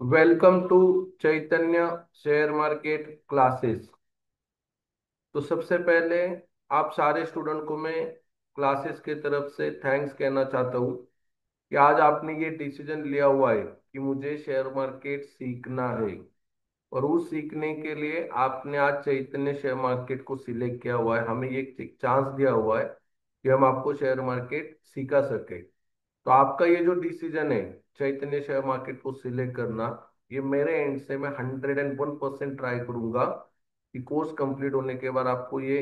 Welcome to Chaitanya share market classes. तो सबसे पहले आप सारे स्टूडेंट को मैं क्लासेस की तरफ से थैंक्स कहना चाहता हूँ कि आज आपने ये डिसीजन लिया हुआ है कि मुझे शेयर मार्केट सीखना है। और उस सीखने के लिए आपने आज चैतन्य शेयर मार्केट को सिलेक्ट किया हुआ है, हमें ये एक चांस दिया हुआ है कि हम आपको शेयर मार्केट सिखा सके। तो आपका ये जो डिसीजन है चैतन्य शेयर मार्केट को सिलेक्ट करना, ये मेरे एंड से मैं 101% ट्राई करूंगा कि कोर्स कंप्लीट होने के बाद आपको ये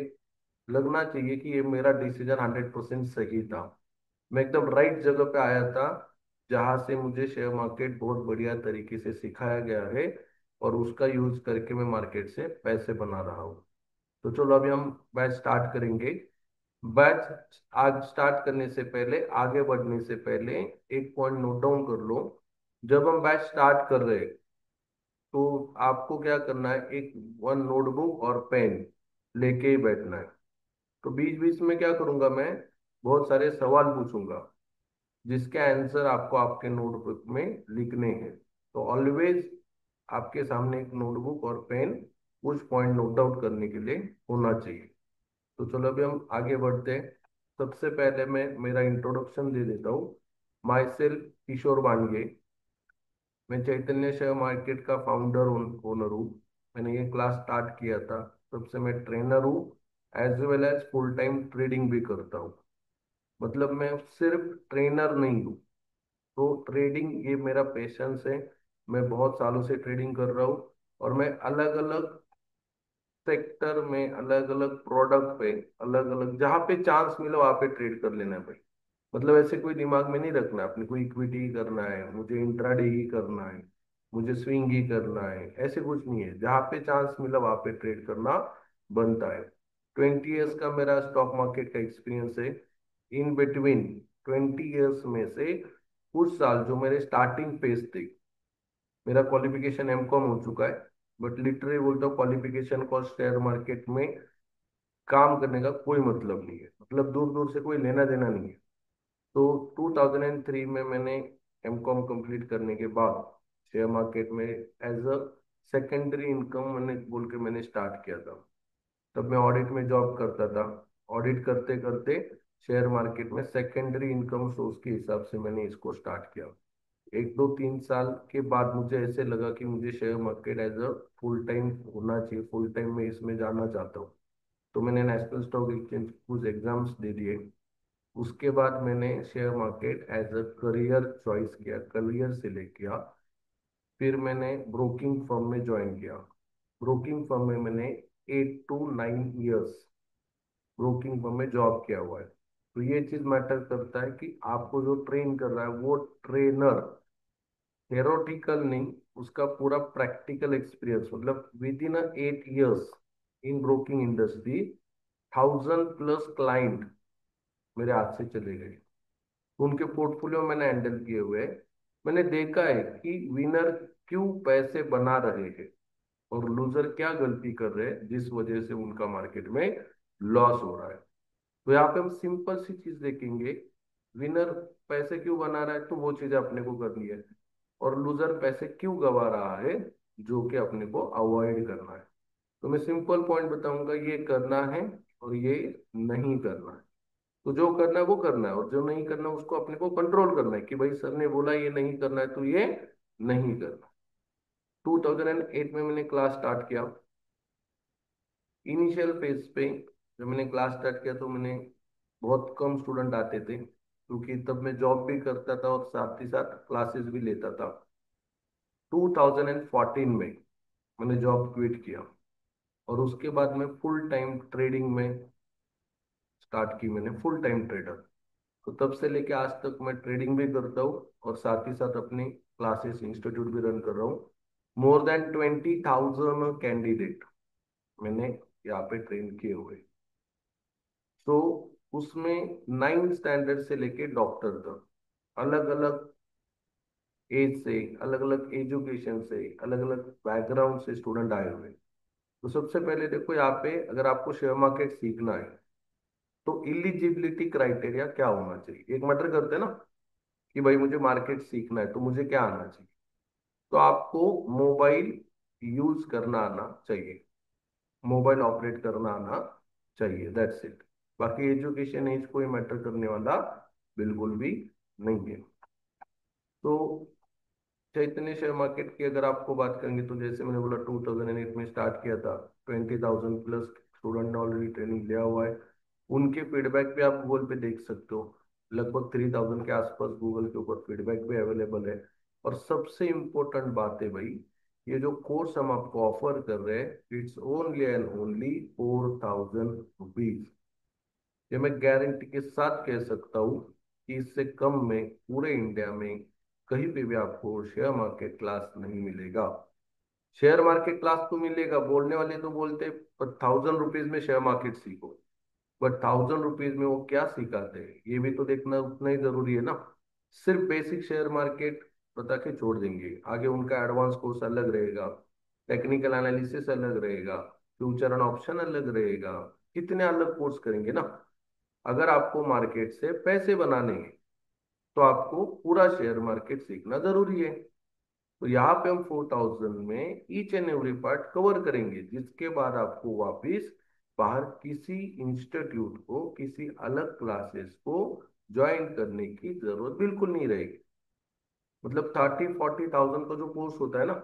लगना चाहिए कि ये मेरा डिसीजन 100% सही था। मैं एकदम राइट जगह पे आया था, जहां से मुझे शेयर मार्केट बहुत बढ़िया तरीके से सिखाया गया है और उसका यूज करके मैं मार्केट से पैसे बना रहा हूँ। तो चलो अभी हम बैच स्टार्ट करेंगे। बैच आज स्टार्ट करने से पहले, आगे बढ़ने से पहले एक पॉइंट नोट डाउन कर लो। जब हम बैच स्टार्ट कर रहे हैं तो आपको क्या करना है, एक वन नोटबुक और पेन लेके ही बैठना है। तो बीच बीच में क्या करूंगा मैं, बहुत सारे सवाल पूछूंगा जिसके आंसर आपको आपके नोटबुक में लिखने हैं। तो ऑलवेज आपके सामने एक नोटबुक और पेन कुछ पॉइंट नोट आउट करने के लिए होना चाहिए। तो चलो अभी हम आगे बढ़ते हैं। सबसे पहले मैं मेरा इंट्रोडक्शन दे देता हूँ। माई सेल्फ किशोर बानगे। मैं चैतन्य शेयर मार्केट का फाउंडर ओनर हूँ। मैंने ये क्लास स्टार्ट किया था, तब से मैं ट्रेनर हूँ, as well as full time trading भी करता हूँ। मतलब मैं सिर्फ ट्रेनर नहीं हूँ। तो ट्रेडिंग ये मेरा पैशन है। मैं बहुत सालों से ट्रेडिंग कर रहा हूँ और मैं अलग अलग सेक्टर में, अलग अलग प्रोडक्ट पे, अलग अलग जहाँ पे चांस मिले वहां पे ट्रेड कर लेना है भाई। मतलब ऐसे कोई दिमाग में नहीं रखना है अपने को इक्विटी ही करना है, मुझे इंट्राडे ही करना है, मुझे स्विंग ही करना है, ऐसे कुछ नहीं है। जहाँ पे चांस मिला वहां पे ट्रेड करना बनता है। 20 इयर्स का मेरा स्टॉक मार्केट का एक्सपीरियंस है। इन बिटवीन 20 इयर्स में से कुछ साल जो मेरे स्टार्टिंग फेज थे, मेरा क्वालिफिकेशन एमकॉम हो चुका है, बट लिटरली बोलता हूँ क्वालिफिकेशन को शेयर मार्केट में काम करने का कोई मतलब नहीं है। मतलब दूर दूर से कोई लेना देना नहीं है। तो 2003 में मैंने एमकॉम कंप्लीट करने के बाद शेयर मार्केट में एज अ सेकेंडरी इनकम मैंने बोल के मैंने स्टार्ट किया था। तब मैं ऑडिट में जॉब करता था। ऑडिट करते करते शेयर मार्केट में सेकेंडरी इनकम सोर्स के हिसाब से मैंने इसको स्टार्ट किया। एक दो तीन साल के बाद मुझे ऐसे लगा कि मुझे share market as a full time होना चाहिए, फुल टाइम में इसमें जाना चाहता हूँ। तो मैंने नेशनल स्टॉक एक्सचेंज कुछ एग्जाम्स दे दिए। उसके बाद मैंने share market as a career choice किया, करियर सिलेक्ट किया। फिर मैंने ब्रोकिंग फर्म में ज्वाइन किया। ब्रोकिंग फर्म में मैंने 8 to 9 इयर्स ब्रोकिंग फर्म में जॉब किया हुआ है। तो ये चीज मैटर करता है कि आपको जो ट्रेन कर रहा है वो ट्रेनर थेरोटिकल नहीं, उसका पूरा प्रैक्टिकल एक्सपीरियंस। मतलब with in 8 years in broking industry 1000+ client मेरे हाथ से चले गए। उनके पोर्टफोलियो मैंने हैंडल किए हुए हैं। मैंने देखा है कि विनर क्यों पैसे बना रहे हैं और लूजर क्या गलती कर रहे हैं जिस वजह से उनका मार्केट में लॉस हो रहा है। तो यहाँ पे हम सिंपल सी चीज देखेंगे, विनर पैसे क्यों बना रहा है तो वो चीजें अपने को करनी है, और लूजर पैसे क्यों गवा रहा है जो कि अपने को अवॉइड करना है। तो मैं सिंपल पॉइंट बताऊंगा, ये करना है और ये नहीं करना है। तो जो करना है वो करना है और जो नहीं करना है उसको अपने को कंट्रोल करना है कि भाई सर ने बोला ये नहीं करना है तो ये नहीं करना। 2008 में मैंने क्लास स्टार्ट किया। इनिशियल फेज पे जब मैंने क्लास स्टार्ट किया तो मैंने बहुत कम स्टूडेंट आते थे, क्योंकि तब मैं जॉब भी करता था और साथ ही साथ क्लासेस भी लेता था। 2014 में मैंने जॉब क्विट किया और उसके बाद मैं फुल टाइम ट्रेडिंग में स्टार्ट की। मैंने फुल टाइम ट्रेडर। तो तब से लेके आज तक मैं ट्रेडिंग भी करता हूँ और साथ ही साथ अपनी क्लासेस इंस्टीट्यूट भी रन कर रहा हूँ। मोर देन 20,000 कैंडिडेट मैंने यहाँ पे ट्रेन किए हुए। तो उसमें 9 स्टैंडर्ड से लेके डॉक्टर तक अलग अलग एज से, अलग अलग एजुकेशन से, अलग अलग बैकग्राउंड से स्टूडेंट आए हुए। तो सबसे पहले देखो यहाँ पे, अगर आपको शेयर मार्केट सीखना है तो इलिजिबिलिटी क्राइटेरिया क्या होना चाहिए, एक मैटर करते हैं ना कि भाई मुझे मार्केट सीखना है तो मुझे क्या आना चाहिए। तो आपको मोबाइल यूज करना आना चाहिए, मोबाइल ऑपरेट करना आना चाहिए, दैट्स इट। बाकी एजुकेशन एज कोई मैटर करने वाला बिल्कुल भी नहीं है। तो चैतन्य शेयर मार्केट की अगर आपको बात करेंगे तो जैसे मैंने बोला 2008 में स्टार्ट किया था, 20,000 प्लस स्टूडेंट ने ऑलरेडी ट्रेनिंग लिया हुआ है। उनके फीडबैक भी आप गूगल पे देख सकते हो, लगभग 3,000 के आसपास गूगल के ऊपर फीडबैक भी अवेलेबल है। और सबसे इम्पोर्टेंट बात है भाई, ये जो कोर्स हम आपको ऑफर कर रहे हैं, it's only and only 4,000 rupees. ये मैं गारंटी के साथ कह सकता हूँ कि इससे कम में पूरे इंडिया में कहीं पे भी आपको शेयर मार्केट क्लास नहीं मिलेगा। शेयर मार्केट क्लास तो मिलेगा, बोलने वाले तो बोलते हैं, पर 1,000 रुपीज में शेयर मार्केट सीखो। बट 1,000 रुपीज में वो क्या सिखाते हैं ये भी तो देखना उतना ही जरूरी है ना। सिर्फ बेसिक शेयर मार्केट बता के छोड़ देंगे, आगे उनका एडवांस कोर्स अलग रहेगा, टेक्निकल एनालिसिस अलग रहेगा, फ्यूचर एंड ऑप्शन अलग रहेगा, कितने अलग कोर्स करेंगे ना। अगर आपको मार्केट से पैसे बनाने हैं तो आपको पूरा शेयर मार्केट सीखना जरूरी है। तो यहाँ पे हम 4,000 में each and every part cover करेंगे, जिसके बाद आपको वापिस बाहर किसी इंस्टीट्यूट को, किसी अलग क्लासेस को ज्वाइन करने की जरूरत बिल्कुल नहीं रहेगी। मतलब 30-40,000 का जो कोर्स होता है ना,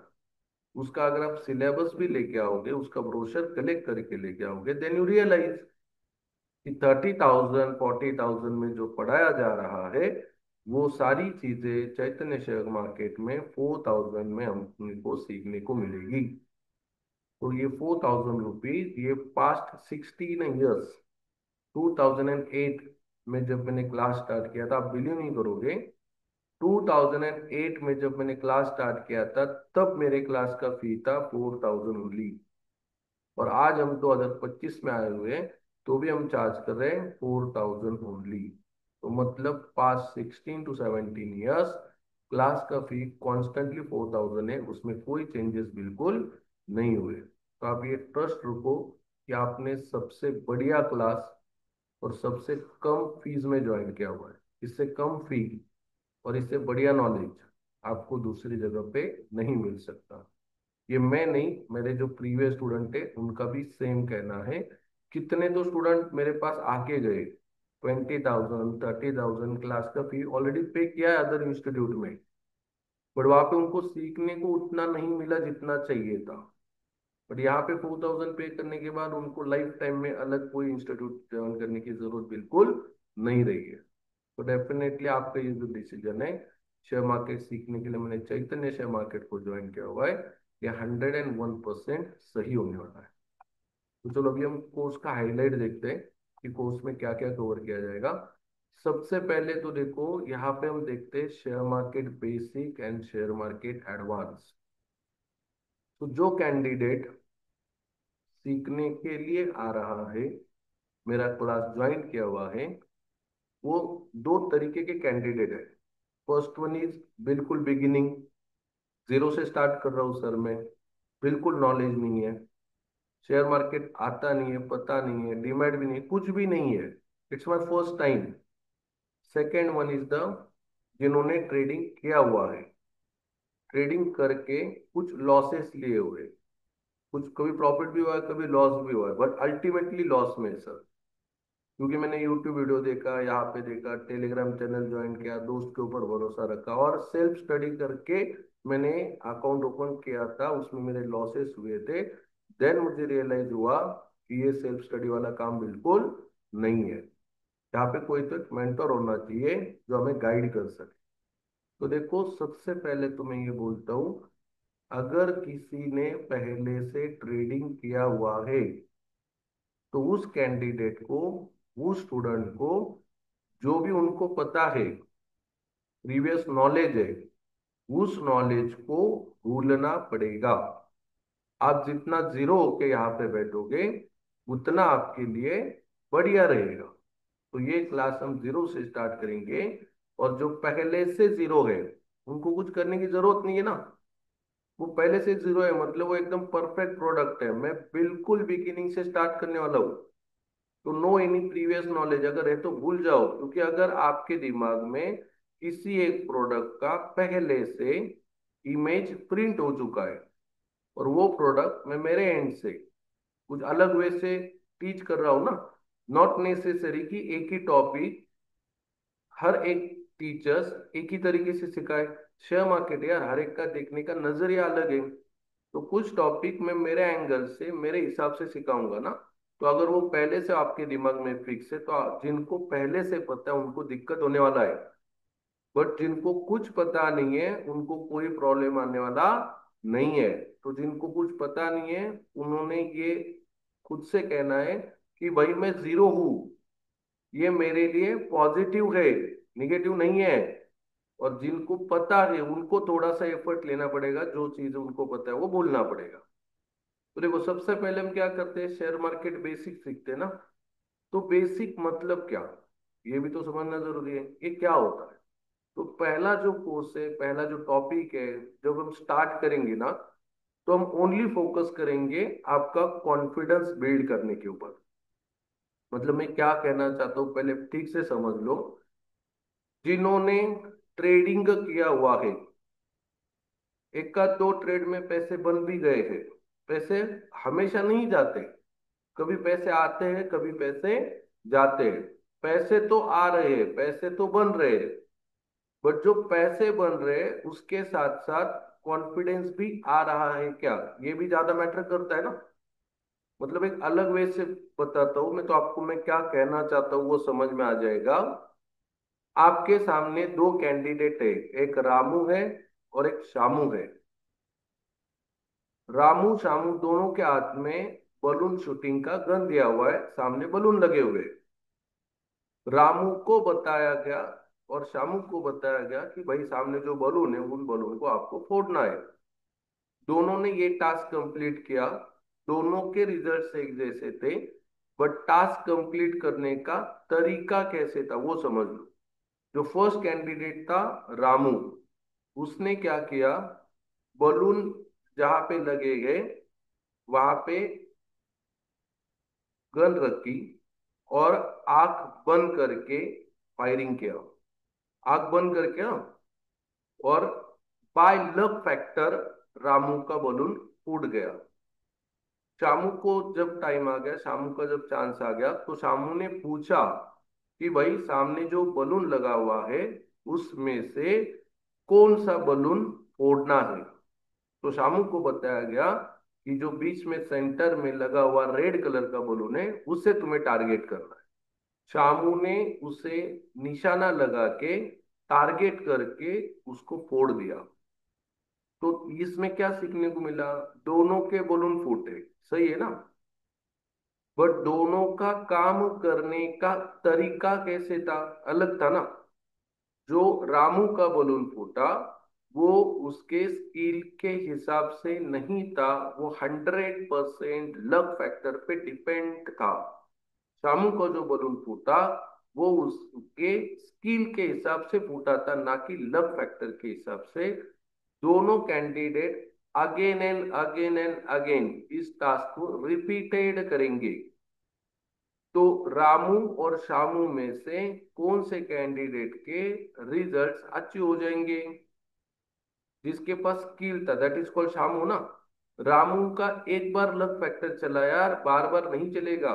उसका अगर आप सिलेबस भी लेके आओगे, उसका ब्रोशर कलेक्ट करके लेके आओगे, देन यू रियलाइज कि 30,000 40,000 में जो पढ़ाया जा रहा है, वो सारी चीजें चैतन्य शेयर मार्केट में 4,000 में हमको सीखने को मिलेगी। तो ये 4,000 रुपीज, ये पास्ट 16 ईयर्स, 2008 में जब मैंने क्लास स्टार्ट किया था, आप बिलीव नहीं करोगे, 2008 में जब मैंने क्लास स्टार्ट किया था, तब मेरे क्लास का फी था 4,000 ओनली। और आज हम 2025 में आए हुए हैं, तो भी हम चार्ज कर रहे हैं 4,000 ओनली। तो मतलब पास्ट 16 to 17 ईयर्स क्लास का फी कॉन्स्टेंटली 4,000 है, उसमें कोई चेंजेस बिल्कुल नहीं हुए। तो आप ये ट्रस्ट रखो कि आपने सबसे बढ़िया क्लास और सबसे कम फीस में ज्वाइन किया हुआ है। इससे कम फी और इससे बढ़िया नॉलेज आपको दूसरी जगह पे नहीं मिल सकता। ये मैं नहीं, मेरे जो प्रीवियस स्टूडेंट है उनका भी सेम कहना है। कितने तो स्टूडेंट मेरे पास आके गए, 20,000 30,000 क्लास का फी ऑलरेडी पे किया है अदर इंस्टीट्यूट में, बट वहां पे उनको सीखने को उतना नहीं मिला जितना चाहिए था। बट यहाँ पे 4,000 पे करने के बाद उनको लाइफ टाइम में अलग कोई इंस्टीट्यूट ज्वाइन करने की जरूरत बिल्कुल नहीं रही है। तो डेफिनेटली आपका ये जो डिसीजन है शेयर मार्केट सीखने के लिए, मैंने चैतन्य शेयर मार्केट को ज्वाइन किया हुआ है, ये 101% सही होने वाला है। तो चलो अभी हम कोर्स का हाईलाइट देखते हैं कि कोर्स में क्या क्या कवर किया जाएगा। सबसे पहले तो देखो, यहाँ पे हम देखते हैं share market basic and share market advance. तो जो कैंडिडेट सीखने के लिए आ रहा है, मेरा क्लास ज्वाइन किया हुआ है, वो दो तरीके के कैंडिडेट है। फर्स्ट वन इज बिल्कुल बिगिनिंग, जीरो से स्टार्ट कर रहा हूँ सर मैं, बिल्कुल नॉलेज नहीं है, शेयर मार्केट आता नहीं है, पता नहीं है, डीमैट भी नहीं, कुछ भी नहीं है, it's my first time. Second one is the जिन्होंने ट्रेडिंग किया हुआ है, ट्रेडिंग करके कुछ लॉसेस लिए हुए, कुछ कभी प्रॉफिट भी हुआ है, कभी लॉस भी हुआ है, बट अल्टीमेटली लॉस में है सर। क्योंकि मैंने यूट्यूब वीडियो देखा, यहाँ पे देखा, टेलीग्राम चैनल ज्वाइन किया, दोस्त के ऊपर भरोसा रखा और सेल्फ स्टडी करके मैंने अकाउंट ओपन किया था, उसमें मेरे लॉसेस हुए थे। देन मुझे रियलाइज हुआ कि ये सेल्फ स्टडी वाला काम बिल्कुल नहीं है, यहाँ पे कोई तो एक मेंटर होना चाहिए जो हमें गाइड कर सके। तो देखो, सबसे पहले तो मैं ये बोलता हूँ, अगर किसी ने पहले से ट्रेडिंग किया हुआ है, तो उस कैंडिडेट को, उस स्टूडेंट को, जो भी उनको पता है, प्रीवियस नॉलेज है, उस नॉलेज को भूलना पड़ेगा। आप जितना जीरो होके यहाँ पे बैठोगे, उतना आपके लिए बढ़िया रहेगा। तो ये क्लास हम जीरो से स्टार्ट करेंगे, और जो पहले से जीरो है उनको कुछ करने की जरूरत नहीं है ना। वो पहले से जीरो है मतलब वो एकदम परफेक्ट प्रोडक्ट है, मैं बिल्कुल बिगिनिंग से स्टार्ट करने वाला हूँ। तो नो एनी प्रीवियस नॉलेज अगर है तो भूल जाओ, क्योंकि अगर आपके दिमाग में किसी एक प्रोडक्ट का पहले से इमेज प्रिंट हो चुका है, और वो प्रोडक्ट मैं मेरे एंड से कुछ अलग वे से टीच कर रहा हूँ ना। नॉट नेसेसरी कि एक ही टॉपिक हर एक टीचर्स एक ही तरीके से सिखाए। शेयर मार्केट यार, हर एक का देखने का नजरिया अलग है। तो कुछ टॉपिक मैं मेरे एंगल से मेरे हिसाब से सिखाऊंगा ना। तो अगर वो पहले से आपके दिमाग में फिक्स है तो जिनको पहले से पता है उनको दिक्कत होने वाला है। बट जिनको कुछ पता नहीं है उनको कोई प्रॉब्लम आने वाला नहीं है। तो जिनको कुछ पता नहीं है उन्होंने ये खुद से कहना है कि भाई मैं जीरो हूँ, ये मेरे लिए पॉजिटिव है, निगेटिव नहीं है। और जिनको पता है उनको थोड़ा सा एफर्ट लेना पड़ेगा, जो चीज उनको पता है वो बोलना पड़ेगा। तो देखो, सबसे पहले हम क्या करते हैं, शेयर मार्केट बेसिक सीखते हैं ना। तो बेसिक मतलब क्या, ये भी तो समझना जरूरी है, ये क्या होता है। तो पहला जो कोर्स है, पहला जो टॉपिक है, जब हम स्टार्ट करेंगे ना, तो हम ओनली फोकस करेंगे आपका कॉन्फिडेंस बिल्ड करने के ऊपर। मतलब मैं क्या कहना चाहता हूँ पहले ठीक से समझ लो। जिन्होंने ट्रेडिंग किया हुआ है, एक का दो ट्रेड में पैसे बन भी गए हैं। पैसे हमेशा नहीं जाते, कभी पैसे आते हैं कभी पैसे जाते हैं। पैसे तो आ रहे हैं, पैसे तो बन रहे हैं। बट जो पैसे बन रहे हैं उसके साथ साथ कॉन्फिडेंस भी आ रहा है क्या, ये भी ज्यादा मैटर करता है ना। मतलब एक अलग वे से बताता हूँ मैं, तो आपको मैं क्या कहना चाहता हूँ वो समझ में आ जाएगा। आपके सामने दो कैंडिडेट है, एक रामू है और एक शामू है। रामू शामू दोनों के हाथ में बलून शूटिंग का गन दिया हुआ है, सामने बलून लगे हुए हैं। रामू को बताया गया और शामू को बताया गया कि भाई सामने जो बलून है उन बलून को आपको फोड़ना है। दोनों ने ये टास्क कंप्लीट किया। दोनों के रिजल्ट एक जैसे थे, बट टास्क कंप्लीट करने का तरीका कैसे था वो समझ लो। जो फर्स्ट कैंडिडेट था रामू, उसने क्या किया, बलून जहां पे लगे गए वहां पे गन रखी और आंख बंद करके फायरिंग किया। आंख बंद करके ना, और बाय लक फैक्टर रामू का बलून फूट गया। शामू को जब टाइम आ गया, शामू का जब चांस आ गया, तो शामू ने पूछा कि भाई सामने जो बलून लगा हुआ है उसमें से कौन सा बलून फोड़ना है। तो शामू को बताया गया कि जो बीच में सेंटर में लगा हुआ रेड कलर का बलून है उसे तुम्हें टारगेट करना है। शामू ने उसे निशाना लगा के टारगेट करके उसको फोड़ दिया। तो इसमें क्या सीखने को मिला, दोनों के बलून फूटे, सही है ना। बट दोनों का काम करने का तरीका कैसे था, अलग था ना। जो रामू का बलून फूटा वो उसके स्किल के हिसाब से नहीं था, वो 100% लक फैक्टर पे डिपेंड था। शामू का जो बलून फूटा वो उसके स्किल के हिसाब से फूटा था, ना कि लक फैक्टर के हिसाब से। दोनों कैंडिडेट अगेन एंड अगेन इस टास्क को रिपीटेड करेंगे। तो रामू और शामू में से कौन से कैंडिडेट के रिजल्ट्स अच्छे हो जाएंगे, जिसके पास स्किल था, दैट इज कॉल्ड शामू ना। रामू का एक बार लक फैक्टर चला यार, बार बार नहीं चलेगा।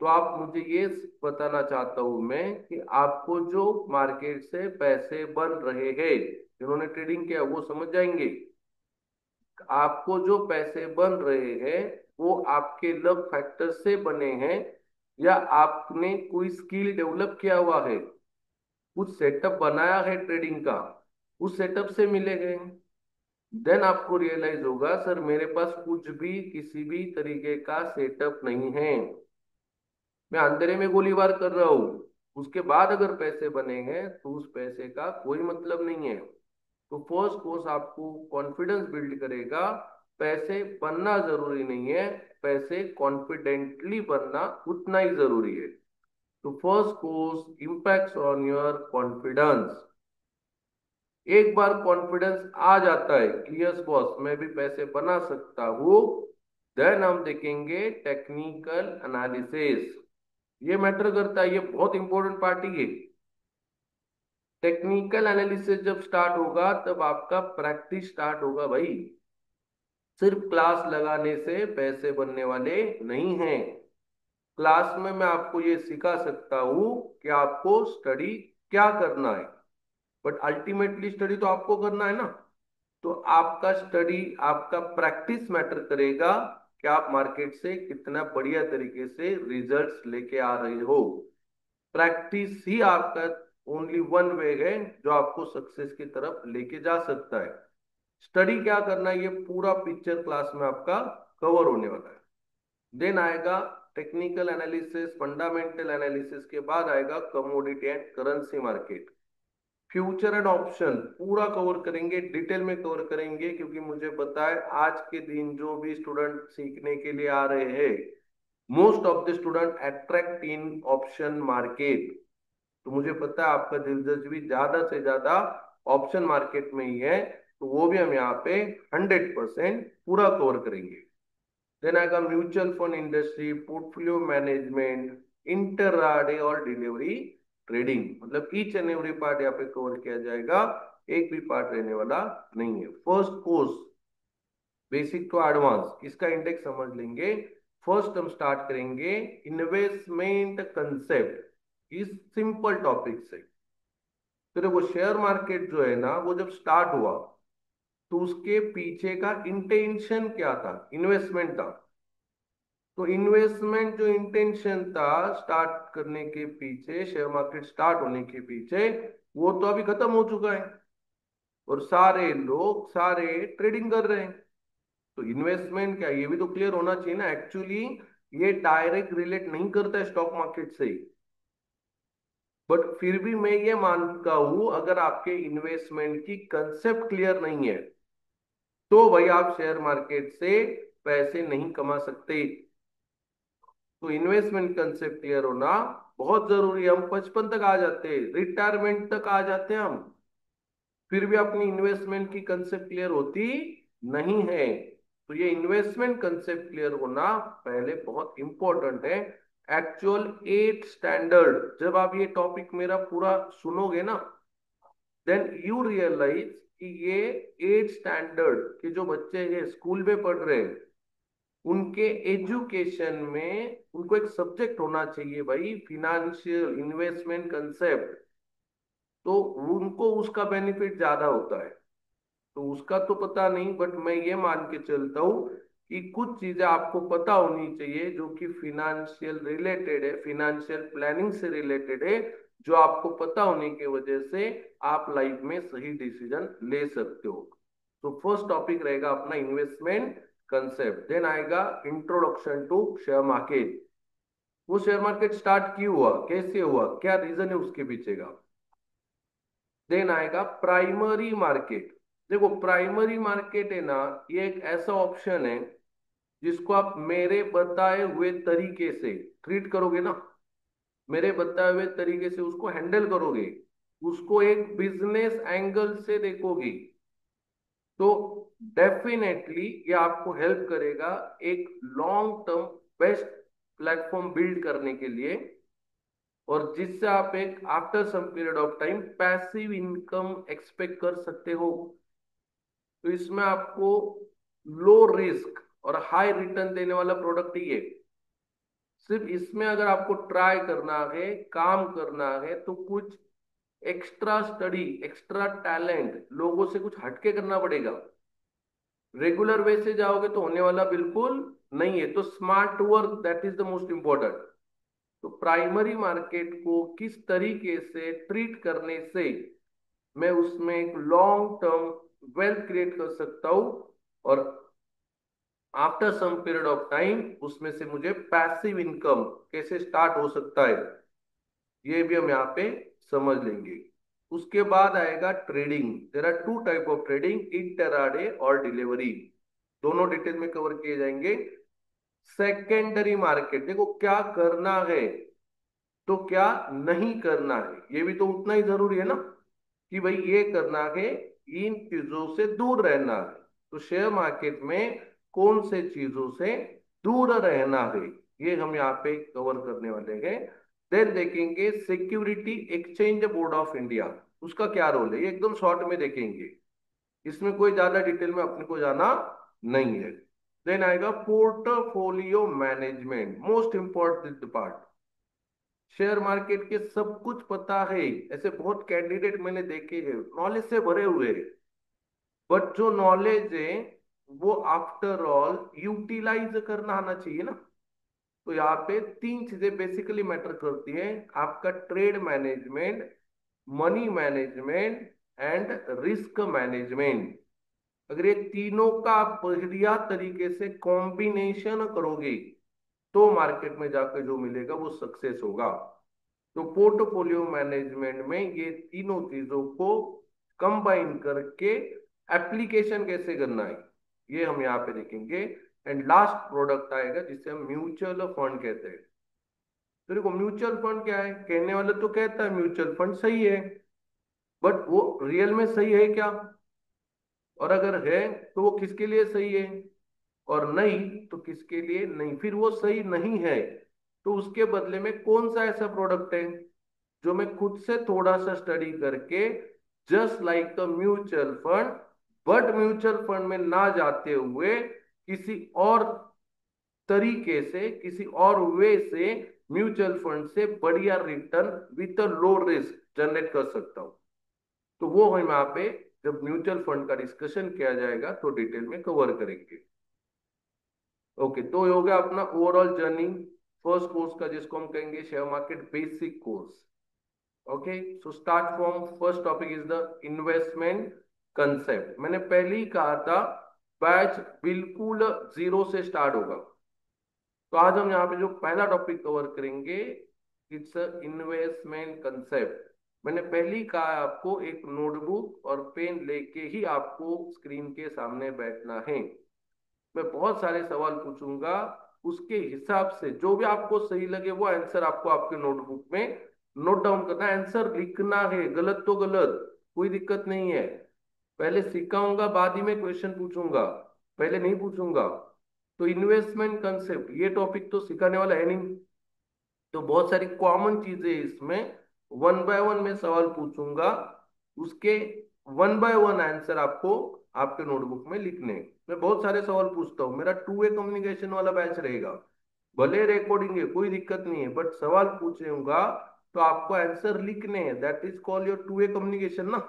तो आप मुझे ये बताना चाहता हूं मैं कि आपको जो मार्केट से पैसे बन रहे हैं, जिन्होंने ट्रेडिंग किया वो समझ जाएंगे। आपको जो पैसे बन रहे हैं वो आपके लक फैक्टर से बने हैं, या आपने कोई स्किल डेवलप किया हुआ है, कुछ सेटअप बनाया है ट्रेडिंग का, उस सेटअप से मिलेंगे। देन आपको रियलाइज होगा सर मेरे पास कुछ भी किसी भी तरीके का सेटअप नहीं है, मैं अंधेरे में गोलीबार कर रहा हूँ। उसके बाद अगर पैसे बने हैं तो उस पैसे का कोई मतलब नहीं है। तो फर्स्ट कोर्स आपको कॉन्फिडेंस बिल्ड करेगा। पैसे बनना जरूरी नहीं है, पैसे कॉन्फिडेंटली बनना उतना ही जरूरी है। तो first course impacts on your confidence. एक बार कॉन्फिडेंस आ जाता है कि यस बॉस मैं भी पैसे बना सकता हूँ, देन हम देखेंगे टेक्निकल एनालिसिस। ये मैटर करता है, ये बहुत इंपॉर्टेंट पार्ट है ये। टेक्निकल एनालिसिस जब स्टार्ट होगा तब आपका प्रैक्टिस स्टार्ट होगा भाई। सिर्फ क्लास लगाने से पैसे बनने वाले नहीं हैं। क्लास में मैं आपको ये सिखा सकता हूँ कि आपको स्टडी क्या करना है, बट अल्टीमेटली स्टडी तो आपको करना है ना। तो आपका स्टडी, आपका प्रैक्टिस मैटर करेगा कि आप मार्केट से कितना बढ़िया तरीके से रिजल्ट्स लेके आ रहे हो। प्रैक्टिस ही आपका ओनली वन वे है जो आपको सक्सेस की तरफ लेके जा सकता है। स्टडी क्या करना है ये पूरा पिक्चर क्लास में आपका कवर होने वाला है। देन आएगा टेक्निकल एनालिसिस, फंडामेंटल एनालिसिस के बाद आएगा commodity and currency market. Future and option पूरा कवर करेंगे, डिटेल में कवर करेंगे, क्योंकि मुझे पता है आज के दिन जो भी स्टूडेंट सीखने के लिए आ रहे हैं, most of the student attract in option market. तो मुझे पता है आपका दिलचस्पी ज्यादा से ज्यादा ऑप्शन मार्केट में ही है, तो वो भी हम यहाँ पे 100% पूरा कवर करेंगे। देन आएगा mutual fund industry, portfolio management, intraday और डिलीवरी ट्रेडिंग, मतलब ईच एंड एवरी पार्ट यहाँ पे कवर किया जाएगा, एक भी पार्ट रहने वाला नहीं है। First course basic to advance, इसका इंडेक्स समझ लेंगे। फर्स्ट हम स्टार्ट करेंगे इन्वेस्टमेंट कंसेप्ट, इस सिंपल टॉपिक से। तो देखो शेयर मार्केट जो है ना, वो जब स्टार्ट हुआ तो उसके पीछे का इंटेंशन क्या था, इन्वेस्टमेंट था। तो इन्वेस्टमेंट जो इंटेंशन था स्टार्ट करने के पीछे, शेयर मार्केट स्टार्ट होने के पीछे, वो तो अभी खत्म हो चुका है और सारे लोग सारे ट्रेडिंग कर रहे हैं। तो इन्वेस्टमेंट क्या, ये भी तो क्लियर होना चाहिए ना। एक्चुअली ये डायरेक्ट रिलेट नहीं करता है स्टॉक मार्केट से, बट फिर भी मैं ये मानता हूं अगर आपके इन्वेस्टमेंट की कंसेप्ट क्लियर नहीं है तो भाई आप शेयर मार्केट से पैसे नहीं कमा सकते। तो इन्वेस्टमेंट कंसेप्ट क्लियर होना बहुत जरूरी है। हम 55 तक आ जाते हैं, रिटायरमेंट तक आ जाते हैं हम, फिर भी अपनी इन्वेस्टमेंट की कंसेप्ट क्लियर होती नहीं है। तो ये इन्वेस्टमेंट कंसेप्ट क्लियर होना पहले बहुत इंपॉर्टेंट है। एक्चुअल 8 स्टैंडर्ड, जब आप ये टॉपिक मेरा पूरा सुनोगे ना, देन यू रियलाइज कि ये 8 स्टैंडर्ड के जो बच्चे हैं स्कूल में पढ़ रहे हैं, उनके एजुकेशन में उनको एक सब्जेक्ट होना चाहिए भाई, फिनेंशियल इन्वेस्टमेंट कंसेप्ट। तो उनको उसका बेनिफिट ज्यादा होता है। तो उसका तो पता नहीं, बट मैं ये मान के चलता हूँ कि कुछ चीजें आपको पता होनी चाहिए जो कि फिनेंशियल रिलेटेड है, फिनेंशियल प्लानिंग से रिलेटेड है, जो आपको पता होने की वजह से आप लाइफ में सही डिसीजन ले सकते हो। तो फर्स्ट टॉपिक रहेगा अपना इन्वेस्टमेंट कंसेप्ट। देन आएगा इंट्रोडक्शन टू शेयर मार्केट। वो शेयर मार्केट स्टार्ट क्यों हुआ, कैसे हुआ, क्या रीजन है उसके पीछे का। देन आएगा प्राइमरी मार्केट। देखो प्राइमरी मार्केट है ना, ये एक ऐसा ऑप्शन है जिसको आप मेरे बताए हुए तरीके से ट्रीट करोगे ना, मेरे बताए हुए तरीके से उसको हैंडल करोगे, उसको एक बिजनेस एंगल से देखोगे, तो डेफिनेटली ये आपको हेल्प करेगा एक long term best platform build करने के लिए, और जिससे आप एक after some period of time passive income expect कर सकते हो। तो इसमें आपको लो रिस्क और हाई रिटर्न देने वाला प्रोडक्ट ही है। सिर्फ इसमें अगर आपको ट्राई करना है, काम करना है, तो कुछ एक्स्ट्रा स्टडी, एक्स्ट्रा टैलेंट, लोगों से कुछ हटके करना पड़ेगा। रेगुलर वे से जाओगे तो होने वाला बिल्कुल नहीं है। तो smart work that is the most important. तो प्राइमरी मार्केट को किस तरीके से ट्रीट करने से मैं उसमें एक लॉन्ग टर्म वेल्थ क्रिएट कर सकता हूँ, और after some period of time उसमें से मुझे पैसिव इनकम कैसे स्टार्ट हो सकता है, ये भी हम यहाँ पे समझ लेंगे। उसके बाद आएगा trading. There are two type of trading, intraday और डिलीवरी, दोनों डिटेल में कवर किए जाएंगे। सेकेंडरी मार्केट, देखो क्या करना है तो क्या नहीं करना है, ये भी तो उतना ही जरूरी है ना, कि भाई ये करना है, इन चीजों से दूर रहना है। तो शेयर मार्केट में कौन से चीजों से दूर रहना है, ये हम यहाँ पे कवर करने वाले हैं। देन देखेंगे security exchange board of India. उसका क्या रोल है, ये एकदम शॉर्ट में देखेंगे। इसमें कोई ज्यादा डिटेल में अपने को जाना नहीं है। देन आएगा portfolio management, most important part. Share market के सब कुछ पता है, ऐसे बहुत कैंडिडेट मैंने देखे हैं नॉलेज से भरे हुए हैं, बट जो नॉलेज है वो आफ्टर ऑल यूटिलाइज करना आना चाहिए ना। तो यहाँ पे तीन चीजें बेसिकली मैटर करती है, आपका trade management, money management and risk management. अगर ये तीनों का आप बढ़िया तरीके से कॉम्बिनेशन करोगे तो मार्केट में जाकर जो मिलेगा वो सक्सेस होगा। तो पोर्टफोलियो मैनेजमेंट में ये तीनों चीजों को कंबाइन करके एप्लीकेशन कैसे करना है ये हम यहाँ पे देखेंगे। एंड लास्ट प्रोडक्ट आएगा जिसे हम म्यूचुअल फंड कहते हैं। तो देखो म्यूचुअल फंड क्या है, कहने वाले तो कहता है म्यूचुअल फंड सही है, बट वो रियल में सही है क्या, और अगर है तो वो किसके लिए सही है, और नहीं तो किसके लिए नहीं। फिर वो सही नहीं है तो उसके बदले में कौन सा ऐसा प्रोडक्ट है जो मैं खुद से थोड़ा सा स्टडी करके, just like the mutual fund, but mutual fund में ना जाते हुए किसी और तरीके से, किसी और वे से म्यूचुअल फंड से बढ़िया return with low risk generate कर सकता हूं। तो वो हम यहाँ पे जब म्यूचुअल फंड का डिस्कशन किया जाएगा तो डिटेल में कवर करेंगे। ओके, तो ये हो गया अपना ओवरऑल जर्नी फर्स्ट कोर्स का, जिसको हम कहेंगे share market basic course. Okay, so start from first topic is the investment concept. मैंने पहले ही कहा था बैच बिल्कुल जीरो से स्टार्ट होगा। तो आज हम यहाँ पे जो पहला टॉपिक कवर करेंगे, इट्स इन्वेस्टमेंट कंसेप्ट। मैंने पहले ही कहा है आपको एक नोटबुक और पेन लेके ही आपको स्क्रीन के सामने बैठना है। मैं बहुत सारे सवाल पूछूंगा, उसके हिसाब से जो भी आपको सही लगे वो आंसर आपको आपके नोटबुक में नोट डाउन करना है। आंसर लिखना है, गलत तो गलत, कोई दिक्कत नहीं है। पहले सिखाऊंगा बाद ही में क्वेश्चन पूछूंगा, पहले नहीं पूछूंगा। तो इन्वेस्टमेंट कंसेप्ट ये टॉपिक तो सिखाने वाला है नहीं, तो बहुत सारी कॉमन चीजें इसमें वन बाय वन में सवाल पूछूंगा, उसके वन बाय वन आंसर आपको आपके नोटबुक में लिखने हैं। मैं बहुत सारे सवाल पूछता हूँ, मेरा टू वे कम्युनिकेशन वाला बैच रहेगा। भले रिकॉर्डिंग है कोई दिक्कत नहीं है, बट सवाल पूछूंगा तो आपको आंसर लिखने हैं। That is call your two way communication ना।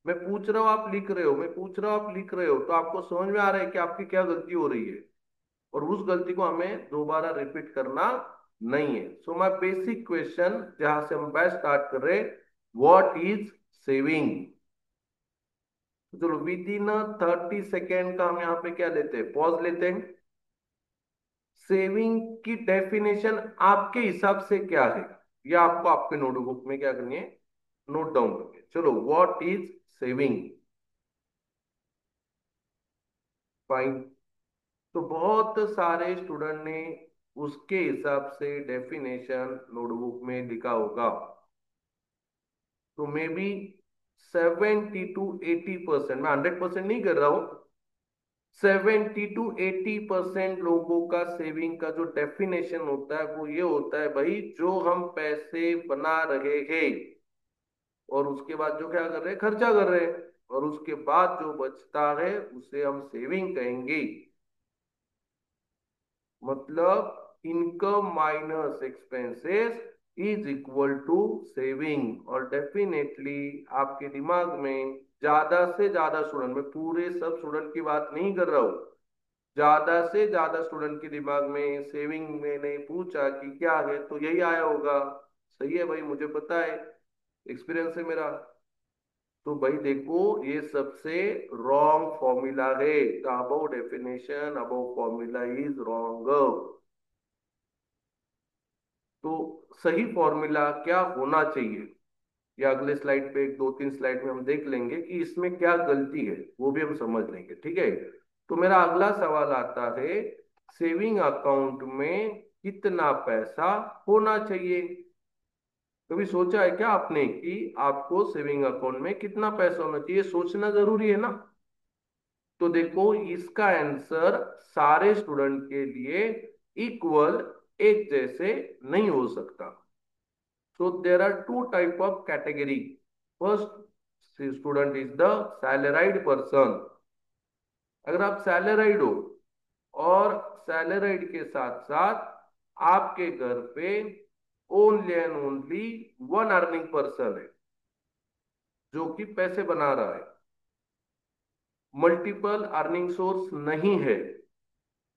मैं पूछ रहा हूँ आप लिख रहे हो, मैं पूछ रहा हूँ आप लिख रहे हो, तो आपको समझ में आ रहा है कि आपकी क्या गलती हो रही है, और उस गलती को हमें दोबारा रिपीट करना नहीं है। सो माय बेसिक क्वेश्चन जहां से हम बैच स्टार्ट कर रहे, व्हाट इज सेविंग। चलो विद इन 30 सेकेंड का हम यहाँ पे क्या लेते हैं, पॉज लेते हैं। सेविंग की डेफिनेशन आपके हिसाब से क्या है, या आपको आपके नोटबुक में क्या करनी है, नोट डाउन करनी है। चलो व्हाट इज सेविंग, फाइन। तो बहुत सारे स्टूडेंट ने उसके हिसाब से डेफिनेशन नोटबुक में लिखा होगा। तो मे बी 70 to 80%, मैं 100% नहीं कर रहा हूं, 70 to 80% लोगों का सेविंग का जो डेफिनेशन होता है वो ये होता है भाई, जो हम पैसे बना रहे हैं और उसके बाद जो क्या कर रहे हैं, खर्चा कर रहे हैं, और उसके बाद जो बचता है उसे हम सेविंग कहेंगे। मतलब income minus expenses is equal to saving. और डेफिनेटली आपके दिमाग में ज्यादा से ज्यादा स्टूडेंट, मैं पूरे सब स्टूडेंट की बात नहीं कर रहा हूँ, ज्यादा से ज्यादा स्टूडेंट के दिमाग में सेविंग मैंने पूछा कि क्या है तो यही आया होगा। सही है भाई, मुझे पता है, एक्सपीरियंस है मेरा। तो भाई देखो ये सबसे रॉन्ग फॉर्मूला है, the above definition above formula is wrong. तो सही फॉर्मूला क्या होना चाहिए, या अगले स्लाइड पे एक दो तीन स्लाइड में हम देख लेंगे कि इसमें क्या गलती है, वो भी हम समझ लेंगे, ठीक है। तो मेरा अगला सवाल आता है, सेविंग अकाउंट में कितना पैसा होना चाहिए। कभी सोचा है क्या आपने कि आपको सेविंग अकाउंट में कितना पैसा होना चाहिए, सोचना जरूरी है ना। तो देखो इसका आंसर सारे स्टूडेंट के लिए इक्वल, एक जैसे नहीं हो सकता। So there are two type of category. First student is the salaried person. अगर आप सैलराइड हो और सैलराइड के साथ साथ आपके घर पे only and only one earning person है जो कि पैसे बना रहा है, मल्टीपल अर्निंग सोर्स नहीं है,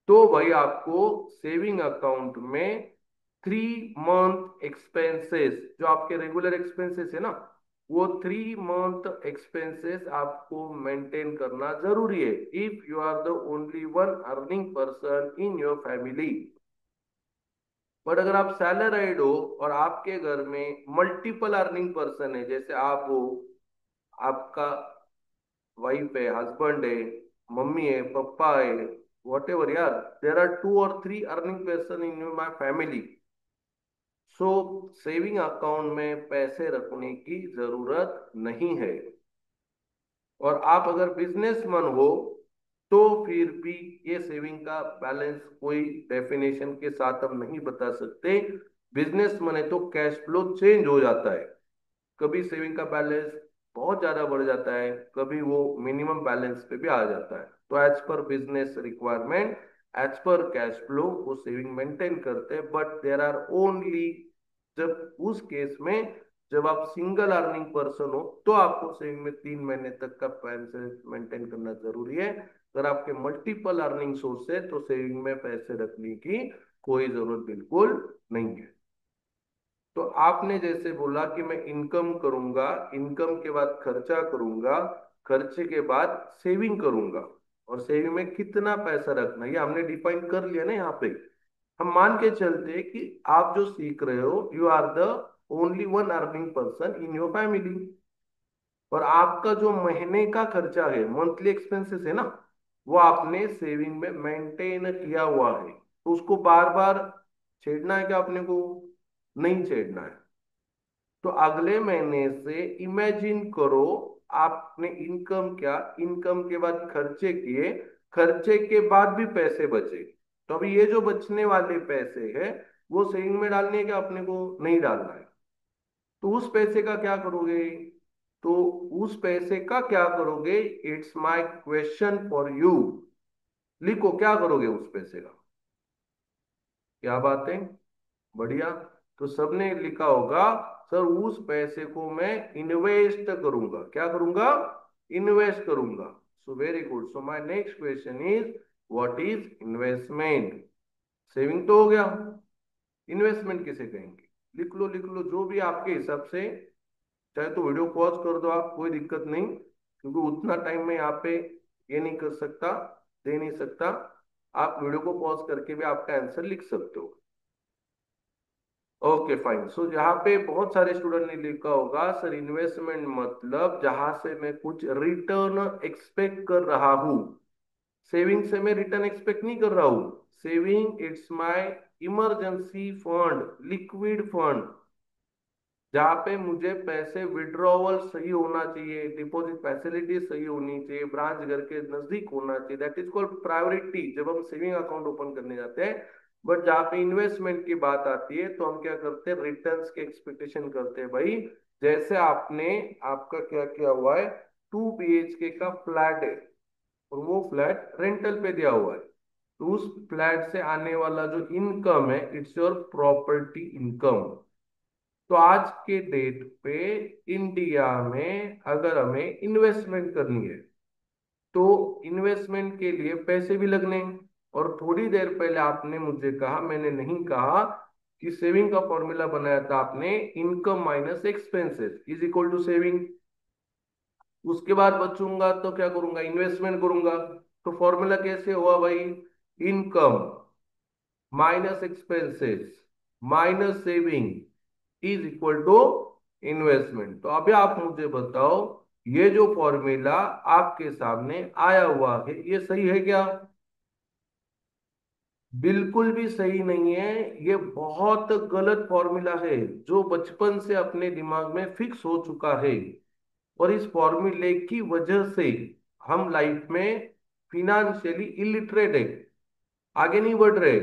तो भाई आपको सेविंग अकाउंट में 3 मंथ एक्सपेंसेस, जो आपके रेगुलर एक्सपेंसेस है ना, वो 3 मंथ एक्सपेंसेस आपको मेंटेन करना जरूरी है if you are the only one earning person in your family. But अगर आप सैलराइड हो और आपके घर में मल्टीपल अर्निंग पर्सन है, जैसे आप हो, आपका वाइफ है, हस्बैंड है, मम्मी है, पापा है, वॉट एवर यार, देर आर 2 और 3 earning person in my family, so saving account में पैसे रखने की जरूरत नहीं है। और आप अगर बिजनेसमैन हो तो फिर भी ये सेविंग का बैलेंस कोई डेफिनेशन के साथ हम नहीं बता सकते। बिजनेसमैन है तो कैश फ्लो चेंज हो जाता है, कभी सेविंग का बैलेंस बहुत ज्यादा बढ़ जाता है, कभी वो मिनिमम बैलेंस पे भी आ जाता है। तो as per business requirement, as per cash flow वो सेविंग मेंटेन करते हैं, बट देर आर ओनली, जब उस केस में जब आप सिंगल अर्निंग पर्सन हो तो आपको सेविंग में 3 महीने तक का पैसे मेंटेन करना जरूरी है। अगर आपके मल्टीपल अर्निंग सोर्स है तो सेविंग में पैसे रखने की कोई जरूरत बिल्कुल नहीं है। तो आपने जैसे बोला कि मैं इनकम करूंगा, इनकम के बाद खर्चा करूंगा, खर्चे के बाद सेविंग करूंगा, और सेविंग में कितना पैसा रखना ये हमने डिफाइन कर लिया ना यहाँ पे। हम मान के चलते हैं कि आप जो सीख रहे हो, you are the only one earning person in your family, और आपका जो महीने का खर्चा है, मंथली एक्सपेंसेस है ना, वो आपने सेविंग में मेंटेन किया हुआ है, तो उसको बार बार छेड़ना है क्या आपने को? नहीं छेड़ना है। तो अगले महीने से इमेजिन करो आपने इनकम क्या, इनकम के बाद खर्चे किए, खर्चे के बाद भी पैसे बचे, तो अभी ये जो बचने वाले पैसे हैं वो सेविंग में डालने है क्या अपने को? नहीं डालना है। तो उस पैसे का क्या करोगे? तो उस पैसे का क्या करोगे, it's my question for you. लिखो क्या करोगे उस पैसे का। क्या बात है, बढ़िया। तो सबने लिखा होगा सर उस पैसे को मैं इन्वेस्ट करूंगा। क्या करूंगा? इन्वेस्ट करूंगा। So very good. So my next question is what is investment? Saving तो हो गया, इन्वेस्टमेंट किसे कहेंगे? लिख लो लिख लो जो भी आपके हिसाब से, चाहे तो वीडियो पॉज कर दो आप, कोई दिक्कत नहीं, क्योंकि उतना टाइम मैं यहाँ पे ये नहीं कर सकता, दे नहीं सकता। आप वीडियो को पॉज करके भी आपका आंसर लिख सकते हो। Okay fine. सो यहाँ पे बहुत सारे स्टूडेंट ने लिखा होगा सर इन्वेस्टमेंट मतलब जहां से मैं कुछ रिटर्न एक्सपेक्ट कर रहा हूँ। सेविंग से मैं रिटर्न एक्सपेक्ट नहीं कर रहा हूँ। Saving it's my emergency fund, liquid fund, जहाँ पे मुझे पैसे विड्रॉवल सही होना चाहिए, डिपॉजिट फैसिलिटी सही होनी चाहिए, ब्रांच घर के नजदीक होना चाहिए, दैट इज कॉल्ड प्रायोरिटी जब हम सेविंग अकाउंट ओपन करने जाते हैं। बट जहाँ पे इन्वेस्टमेंट की बात आती है तो हम क्या करते हैं, रिटर्न्स के एक्सपेक्टेशन करते हैं भाई। जैसे आपने, आपका क्या किया हुआ है, 2 BHK का फ्लैट है और वो फ्लैट रेंटल पे दिया हुआ है, तो उस फ्लैट से आने वाला जो इनकम है इट्स योर प्रॉपर्टी इनकम। तो आज के डेट पे इंडिया में अगर हमें इन्वेस्टमेंट करनी है तो इन्वेस्टमेंट के लिए पैसे भी लगने हैं। और थोड़ी देर पहले आपने मुझे कहा, मैंने नहीं कहा, कि सेविंग का फॉर्मूला बनाया था आपने, income minus expenses is equal to saving. उसके बाद बचूंगा तो क्या करूंगा, इन्वेस्टमेंट करूंगा। तो फॉर्मूला कैसे हुआ भाई, income minus expenses minus saving is equal to investment. तो अभी आप मुझे बताओ ये जो फॉर्मूला आपके सामने आया हुआ है ये सही है क्या? बिल्कुल भी सही नहीं है, ये बहुत गलत फॉर्मूला है जो बचपन से अपने दिमाग में फिक्स हो चुका है। और इस फॉर्मूले की वजह से हम लाइफ में फिनेंशियली इलिटरेट है, आगे नहीं बढ़ रहे।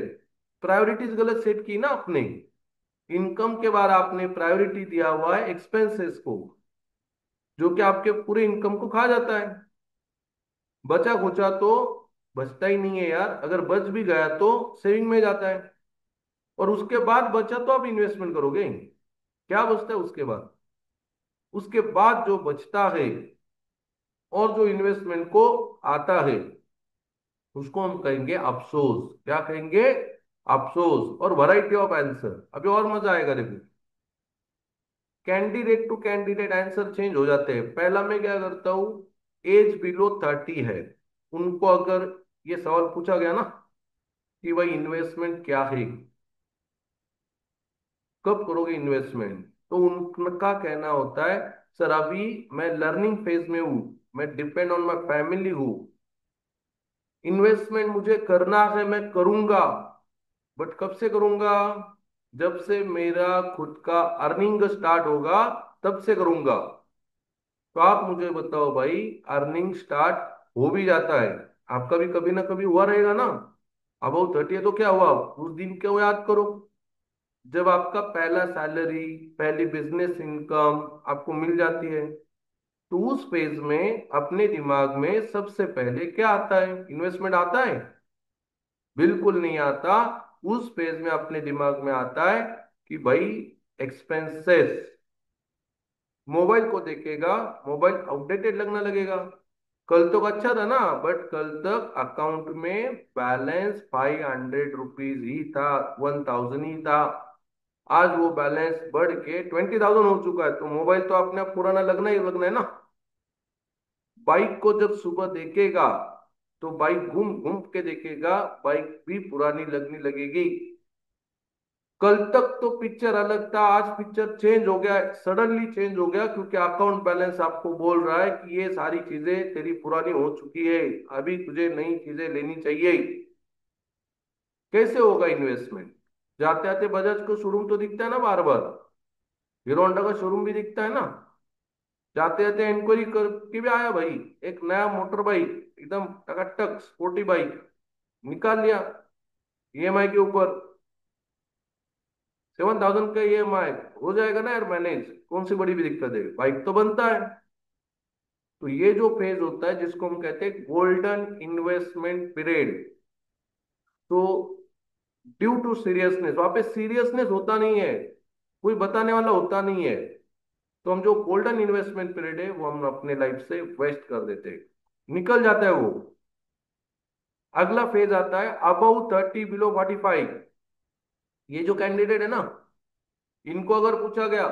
प्रायोरिटीज गलत सेट की ना आपने, इनकम के बाद आपने प्रायोरिटी दिया हुआ है एक्सपेंसेस को। जो कि आपके पूरे इनकम को खा जाता है। बचा खुचा तो बचता ही नहीं है यार, अगर बच भी गया तो सेविंग में जाता है। और उसके बाद बचा तो आप इन्वेस्टमेंट करोगे। क्या बचता है उसके बाद? उसके बाद जो बचता है और जो इन्वेस्टमेंट को आता है, उसको हम कहेंगे अफसोस। क्या कहेंगे? अफसोस। और वैरायटी ऑफ आंसर, अभी और मजा आएगा देखो। Candidate to candidate answer change हो जाते हैं। पहला मैं क्या करता हूं, एज बिलो 30 है उनको अगर ये सवाल पूछा गया ना कि भाई इन्वेस्टमेंट क्या है, कब करोगे इन्वेस्टमेंट, तो उनका कहना होता है सर अभी मैं लर्निंग फेज में हूँ, मैं डिपेंड ऑन माई फैमिली हूँ, इन्वेस्टमेंट मुझे करना है, मैं करूंगा, बट कब से करूंगा? जब से मेरा खुद का अर्निंग स्टार्ट होगा तब से करूंगा। तो आप मुझे बताओ भाई, अर्निंग स्टार्ट हो भी जाता है, आपका भी कभी ना कभी हुआ रहेगा ना। अब वो 30 है तो क्या हुआ, उस दिन क्यों याद करो जब आपका पहला सैलरी, पहली बिजनेस इनकम आपको मिल जाती है। तो उस फेज में अपने दिमाग में सबसे पहले क्या आता है? इन्वेस्टमेंट आता है? बिल्कुल नहीं आता। उस फेज में अपने दिमाग में आता है कि भाई एक्सपेंसेस। मोबाइल को देखेगा, मोबाइल आउटडेटेड लगने लगेगा। कल तक अच्छा था ना, बट कल तक अकाउंट में बैलेंस 500 रुपीज ही था, 1000 ही था। आज वो बैलेंस बढ़ के 20,000 हो चुका है, तो मोबाइल तो आपने अब पुराना लगना है ना। बाइक को जब सुबह देखेगा तो बाइक घूम घूम के देखेगा, बाइक भी पुरानी लगने लगेगी। कल तक तो पिक्चर अलग था, आज पिक्चर चेंज हो गया, सडनली चेंज हो गया, क्योंकि अकाउंट बैलेंस आपको बोल रहा है कि ये सारी चीजें तेरी पुरानी हो चुकी है, अभी तुझे नई चीजें लेनी चाहिए। कैसे होगा इन्वेस्टमेंट? जाते आते बजाज को शोरूम तो दिखता है ना बार बार, हीरो होंडा का शोरूम भी दिखता है ना। जाते जाते इंक्वायरी करके भी आया भाई, एक नया मोटर बाइक एकदम टकाटक स्पोर्टी बाइक निकाल लिया, ईएमआई के ऊपर। 7,000 का ईएमआई हो जाएगा ना यार मैनेज, कौन सी बड़ी भी दिक्कत है, बाइक तो बनता है। तो ये जो फेज होता है जिसको हम कहते हैं गोल्डन इन्वेस्टमेंट पीरियड, तो ड्यू टू सीरियसनेस, वहां पे सीरियसनेस होता नहीं है, कोई बताने वाला होता नहीं है, तो हम जो गोल्डन इन्वेस्टमेंट पीरियड है वो हम अपने लाइफ से वेस्ट कर देते हैं, निकल जाता है वो। अगला फेज आता है अबव 30 बिलो 45। ये जो कैंडिडेट है ना, इनको अगर पूछा गया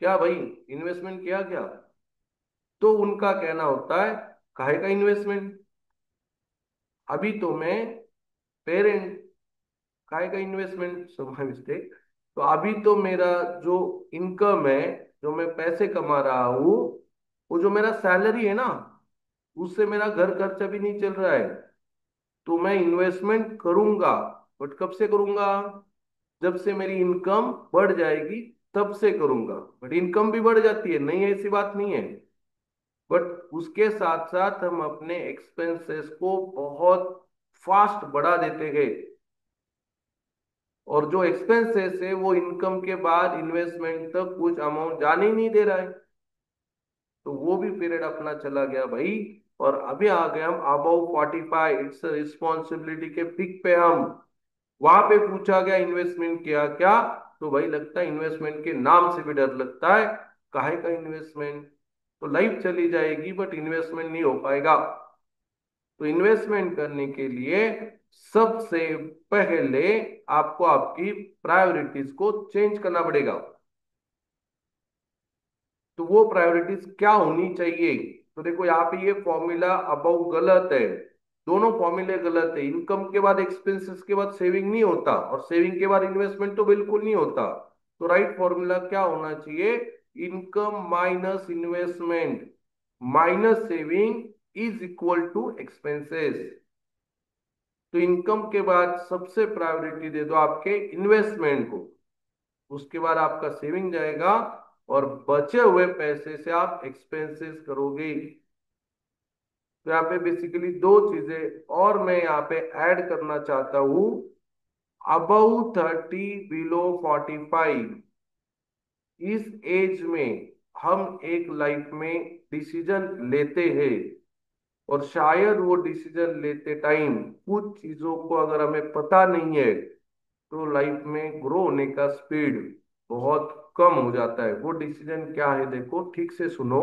क्या भाई इन्वेस्टमेंट किया क्या, तो उनका कहना होता है काहे का इन्वेस्टमेंट, अभी तो मैं पेरेंट, काहे का इन्वेस्टमेंट, सो मिस्टेक। तो अभी तो मेरा जो इनकम है, जो मैं पैसे कमा रहा हूँ, वो जो मेरा सैलरी है ना, उससे मेरा घर खर्चा भी नहीं चल रहा है। तो मैं इन्वेस्टमेंट करूंगा, बट कब से करूंगा? जब से मेरी इनकम बढ़ जाएगी तब से करूंगा। बट इनकम भी बढ़ जाती है, नहीं ऐसी बात नहीं है, बट उसके साथ साथ हम अपने एक्सपेंसेस को बहुत फास्ट बढ़ा देते हैं, और जो एक्सपेंसेस है वो इनकम के बाद इन्वेस्टमेंट तक कुछ अमाउंट जाने ही नहीं दे रहा है। तो वो भी पीरियड अपना चला गया भाई। और अभी आ गए हम अबव 45, इट्स रिस्पॉन्सिबिलिटी के पिक पे हम। वहां पे पूछा गया इन्वेस्टमेंट किया क्या, तो भाई लगता है इन्वेस्टमेंट के नाम से भी डर लगता है, काहे का इन्वेस्टमेंट, तो लाइफ चली जाएगी बट इन्वेस्टमेंट नहीं हो पाएगा। तो इन्वेस्टमेंट करने के लिए सबसे पहले आपको आपकी प्रायोरिटीज को चेंज करना पड़ेगा। तो वो प्रायोरिटीज क्या होनी चाहिए? तो देखो यहाँ पे ये फॉर्मूला अबव गलत है, दोनों फॉर्मूले गलत है। इनकम के बाद एक्सपेंसेस के बाद सेविंग नहीं होता, और सेविंग के बाद इन्वेस्टमेंट तो बिल्कुल नहीं होता। तो राइट फॉर्मूला क्या होना चाहिए? Income minus investment minus saving is equal to expenses. तो इनकम के बाद सबसे प्रायोरिटी दे दो आपके इन्वेस्टमेंट को, उसके बाद आपका सेविंग जाएगा, और बचे हुए पैसे से आप एक्सपेंसेस करोगे। तो यहाँ पे बेसिकली दो चीजें और मैं यहाँ पे ऐड करना चाहता हूं। अबव 30 बिलो 45, इस एज में हम एक लाइफ में डिसीजन लेते हैं, और शायद वो डिसीजन लेते टाइम कुछ चीजों को अगर हमें पता नहीं है, तो लाइफ में ग्रो होने का स्पीड बहुत कम हो जाता है। वो डिसीजन क्या है, देखो ठीक से सुनो।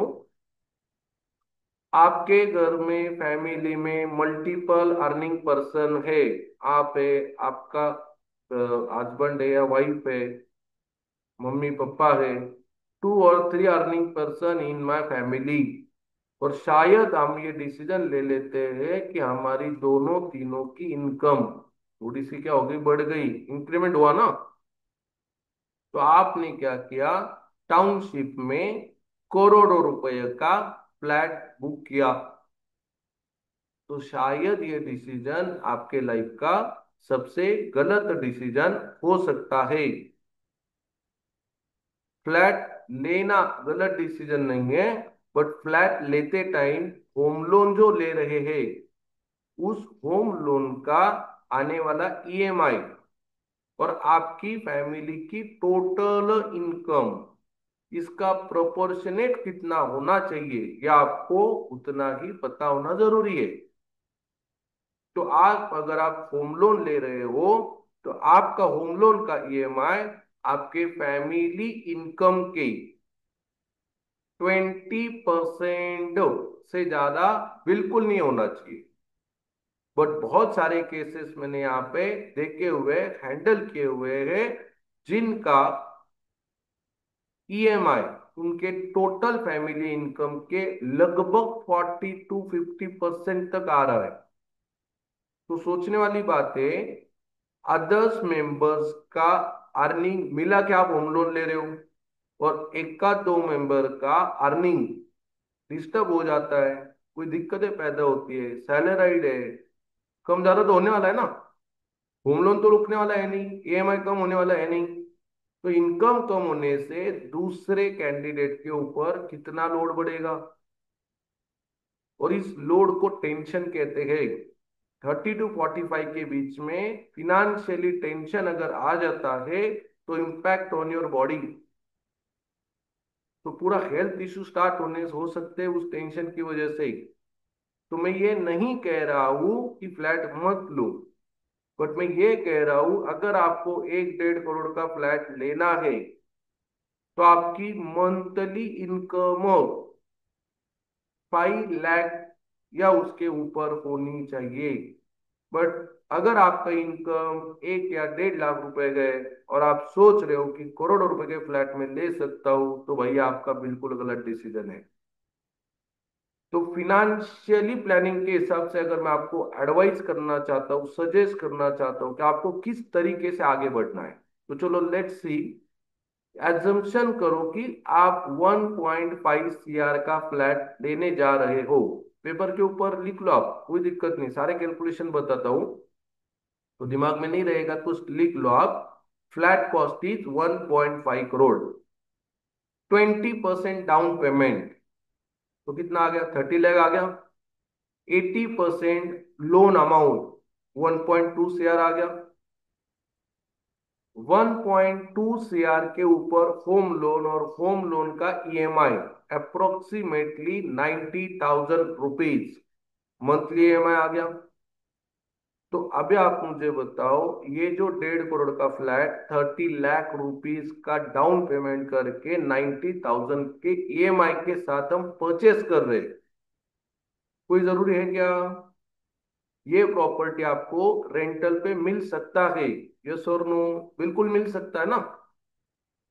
आपके घर में, फैमिली में मल्टीपल अर्निंग पर्सन है। आप है, आपका हस्बैंड है या वाइफ है, मम्मी पापा है, 2 और 3 earning person in my family. और शायद हम ये डिसीजन ले लेते हैं कि हमारी दोनों तीनों की इनकम थोड़ी सी क्या हो गई, बढ़ गई, इंक्रीमेंट हुआ ना। तो आपने क्या किया, टाउनशिप में करोड़ों रुपए का फ्लैट बुक किया। तो शायद ये डिसीजन आपके लाइफ का सबसे गलत डिसीजन हो सकता है। फ्लैट लेना गलत डिसीजन नहीं है, बट फ्लैट लेते टाइम होम लोन जो ले रहे हैं, उस होम लोन का आने वाला ईएमआई और आपकी फैमिली की टोटल इनकम, इसका प्रोपोर्शनेट कितना होना चाहिए, यह आपको उतना ही पता होना जरूरी है। तो आप अगर आप होम लोन ले रहे हो, तो आपका होम लोन का ईएमआई आपके फैमिली इनकम के 20% से ज्यादा बिल्कुल नहीं होना चाहिए। बट बहुत सारे केसेस मैंने यहाँ पे देखे हुए, हैंडल किए हुए हैं, जिनका ईएमआई उनके टोटल फैमिली इनकम के लगभग 40 to 50% तक आ रहा है। तो सोचने वाली बात है, अदर्स मेंबर्स का अर्निंग मिला के आप होम लोन ले रहे हो, और एक का दो मेंबर का अर्निंग डिस्टर्ब हो जाता है, कोई दिक्कतें पैदा होती है, सैलराइड है, कम ज्यादा तो होने वाला है ना। होम लोन तो रुकने वाला है नहीं, ईएमआई कम होने वाला है नहीं। तो इनकम कम होने से दूसरे कैंडिडेट के ऊपर कितना लोड बढ़ेगा, और इस लोड को टेंशन कहते हैं। 30 to 45 के बीच में फिनेंशियली टेंशन अगर आ जाता है, तो इम्पैक्ट ऑन योर बॉडी, तो पूरा हेल्थ इश्यू स्टार्ट होने हो सकते हैं उस टेंशन की वजह से। तो मैं ये नहीं कह रहा हूं कि फ्लैट मत लो, बट मैं ये कह रहा हूं अगर आपको 1-1.5 करोड़ का फ्लैट लेना है, तो आपकी मंथली इनकम 5 लाख या उसके ऊपर होनी चाहिए। बट अगर आपका इनकम 1 या 1.5 लाख रुपए गए, और आप सोच रहे हो कि करोड़ों रुपए के फ्लैट में ले सकता हूं, तो भैया आपका बिल्कुल गलत डिसीजन है। तो फिनेंशियली प्लानिंग के हिसाब से अगर मैं आपको एडवाइस करना चाहता हूँ, सजेस्ट करना चाहता हूँ कि आपको किस तरीके से आगे बढ़ना है, तो चलो लेट्स सी। एजम्पशन करो कि आप 1.5 सीआर का फ्लैट लेने जा रहे हो। पेपर के ऊपर लिख लो, आप कोई दिक्कत नहीं, सारे कैलकुलेशन बताता हूँ, तो दिमाग में नहीं रहेगा तो लिख लो आप। Flat cost is 1.5 crore, 20% down payment, तो कितना आ गया, 30 लाख आ गया। 80% लोन अमाउंट, 1.2 सीआर आ गया। 1.2 सीआर के ऊपर होम लोन, और होम लोन का EMI approximately 90,000 rupees monthly EMI आ गया। तो अभी आप मुझे बताओ, ये जो 1.5 करोड़ का फ्लैट 30 लाख रुपीज का डाउन पेमेंट करके 90,000 के ईएमआई के साथ हम परचेस कर रहे हैं, कोई जरूरी है क्या? ये प्रॉपर्टी आपको रेंटल पे मिल सकता है, यस और नो? बिल्कुल मिल सकता है ना।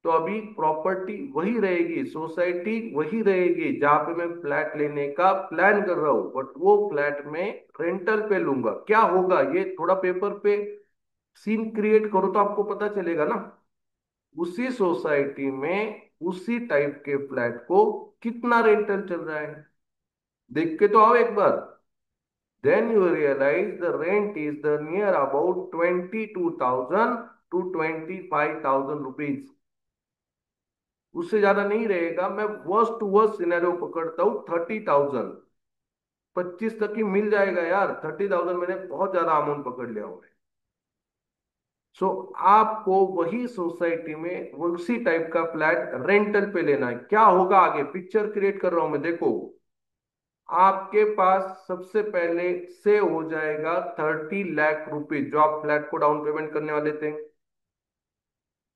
तो अभी प्रॉपर्टी वही रहेगी, सोसाइटी वही रहेगी जहां पे मैं फ्लैट लेने का प्लान कर रहा हूँ, बट वो फ्लैट में रेंटल पे लूंगा। क्या होगा, ये थोड़ा पेपर पे सीन क्रिएट करो तो आपको पता चलेगा ना। उसी सोसाइटी में उसी टाइप के फ्लैट को कितना रेंटल चल रहा है, देख के तो आओ एक बार। Then you realize the rent is the near about 22,000 to 25,000 rupees। उससे ज्यादा नहीं रहेगा। मैं वर्स्ट टू वर्स्ट सिनेरियो पकड़ता हूँ 30,000, 25 तक ही मिल जाएगा यार। 30,000 मैंने बहुत ज्यादा अमाउंट पकड़ लिया हुआ है। सो आपको वही सोसाइटी में उसी टाइप का फ्लैट रेंटल पे लेना है। क्या होगा आगे, पिक्चर क्रिएट कर रहा हूं मैं, देखो। आपके पास सबसे पहले से हो जाएगा 30 लाख रुपए जो आप फ्लैट को डाउन पेमेंट करने वाले थे।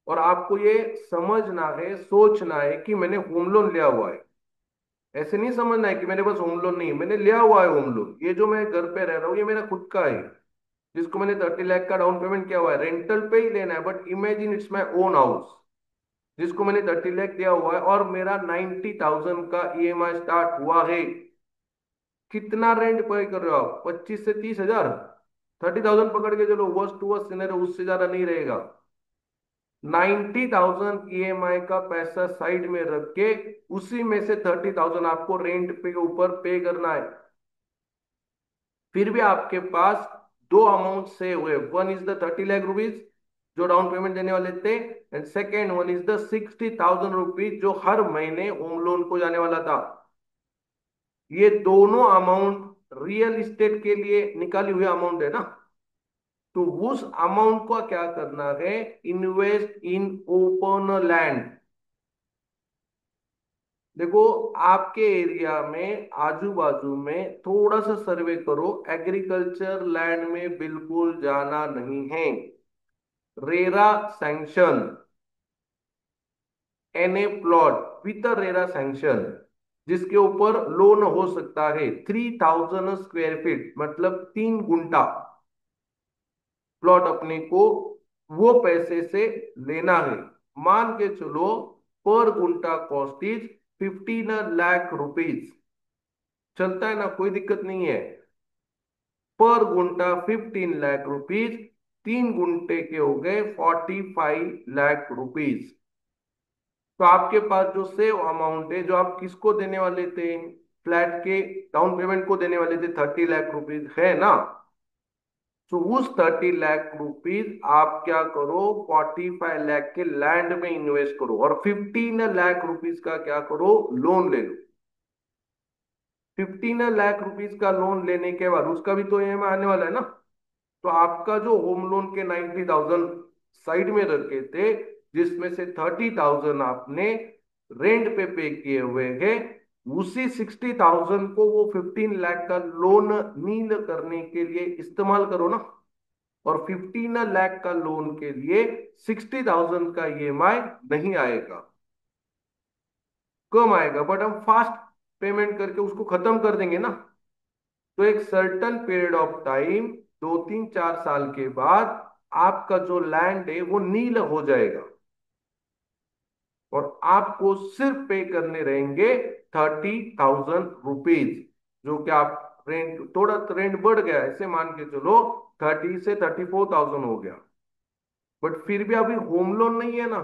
और आपको ये समझना है, सोचना है कि मैंने होम लोन लिया हुआ है। ऐसे नहीं समझना है कि मेरे पास होम लोन नहीं है, मैंने लिया हुआ है होम लोन। ये जो मैं घर पे रह रहा हूँ ये मेरा खुद का है, जिसको मैंने 30 लाख का डाउन पेमेंट किया हुआ है। रेंटल पे ही लेना है, but imagine it's my own house जिसको मैंने 30 लाख दिया हुआ है, और मेरा 90,000 का ईएमआई स्टार्ट हुआ है। कितना रेंट पे कर रहे हो आप, 25 से 30 हजार। 30,000 पकड़ के चलो, वर्स्ट टू वर्स्ट सिनेरियो उससे ज्यादा नहीं रहेगा। 90,000 ईएमआई का पैसा साइड में रख के उसी में से 30,000 आपको रेंट पे के ऊपर पे करना है। फिर भी आपके पास दो अमाउंट से हुए, one is the 30 lakh rupees जो डाउन पेमेंट देने वाले थे, and second one is the 60,000 rupees जो हर महीने होम लोन को जाने वाला था। ये दोनों अमाउंट रियल इस्टेट के लिए निकाली हुई अमाउंट है ना। तो उस अमाउंट को क्या करना है, इन्वेस्ट इन ओपन लैंड। देखो, आपके एरिया में आजू बाजू में थोड़ा सा सर्वे करो, एग्रीकल्चर लैंड में बिल्कुल जाना नहीं है। RERA sanction, NA plot with RERA sanction, जिसके ऊपर लोन हो सकता है 3,000 स्क्वायर फीट, मतलब 3 गुंठा प्लॉट अपने को वो पैसे से लेना है। मान के चलो पर guntha cost is 15 lakh rupees. चलता है ना, कोई दिक्कत नहीं है। पर गुंठा 15 लाख रुपीज, 3 गुंठे के हो गए 45 लाख रुपीज। तो आपके पास जो सेव अमाउंट है, जो आप किसको देने वाले थे, फ्लैट के डाउन पेमेंट को देने वाले थे, 30 लाख रुपीज है ना। तो उस 30 लाख रुपीज आप क्या करो, 45 लाख के लैंड में इन्वेस्ट करो, और 15 लाख रुपीज का क्या करो, लोन ले लो। 15 लाख रुपीज का लोन लेने के बाद उसका भी तो ईएमआई आने वाला है ना। तो आपका जो होम लोन के 90,000 साइड में रखे थे, जिसमें से 30,000 आपने रेंट पे किए हुए हैं, उसी 60,000 को वो 15 लाख का लोन नील करने के लिए इस्तेमाल करो ना। और 15 लाख का लोन के लिए 60,000 का ईएमआई नहीं आएगा, कम आएगा, बट हम फास्ट पेमेंट करके उसको खत्म कर देंगे ना। तो एक सर्टन पीरियड ऑफ टाइम, 2 3 4 साल के बाद आपका जो लैंड है वो नील हो जाएगा, और आपको सिर्फ पे करने रहेंगे 30,000 रुपीज। जो कि आप रेंट, थोड़ा रेंट बढ़ गया ऐसे मान के चलो, 30 से 34,000 हो गया। बट फिर भी अभी होम लोन नहीं है ना।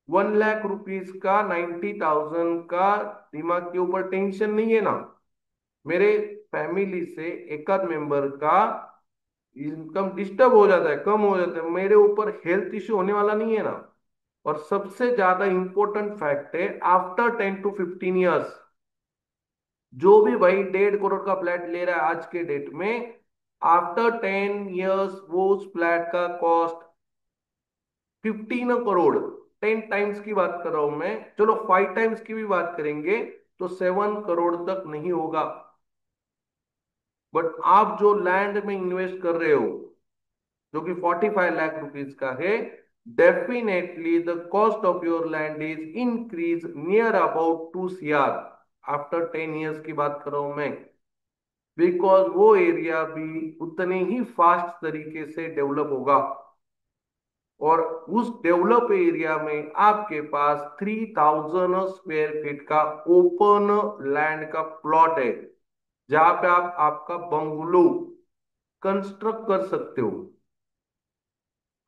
1 लाख रुपीज का, 90,000 का दिमाग के ऊपर टेंशन नहीं है ना। मेरे फैमिली से एक आध मेंबर का इनकम डिस्टर्ब हो जाता है, कम हो जाता है, मेरे ऊपर हेल्थ इश्यू होने वाला नहीं है ना। और सबसे ज्यादा इंपॉर्टेंट फैक्ट है, आफ्टर 10 to 15 ईयर्स, जो भी भाई 1.5 करोड़ का फ्लैट ले रहा है आज के डेट में, आफ्टर 10 ईयर्स वो उस फ्लैट का कॉस्ट 15 करोड़, 10 टाइम्स की बात कर रहा हूं मैं, चलो 5 टाइम्स की भी बात करेंगे तो 7 करोड़ तक नहीं होगा। बट आप जो लैंड में इन्वेस्ट कर रहे हो, जो कि 45 लाख रुपीज का है, definitely the cost of your land is increase near about 2 CR। After 10 years की बात कर रहा हूं मैं, बिकॉज वो एरिया भी उतने ही फास्ट तरीके से डेवलप होगा। और उस डेवलप एरिया में आपके पास 3,000 स्क्वायर फीट का ओपन लैंड का प्लॉट है, जहां पे आप आपका बंगलो कंस्ट्रक्ट कर सकते हो।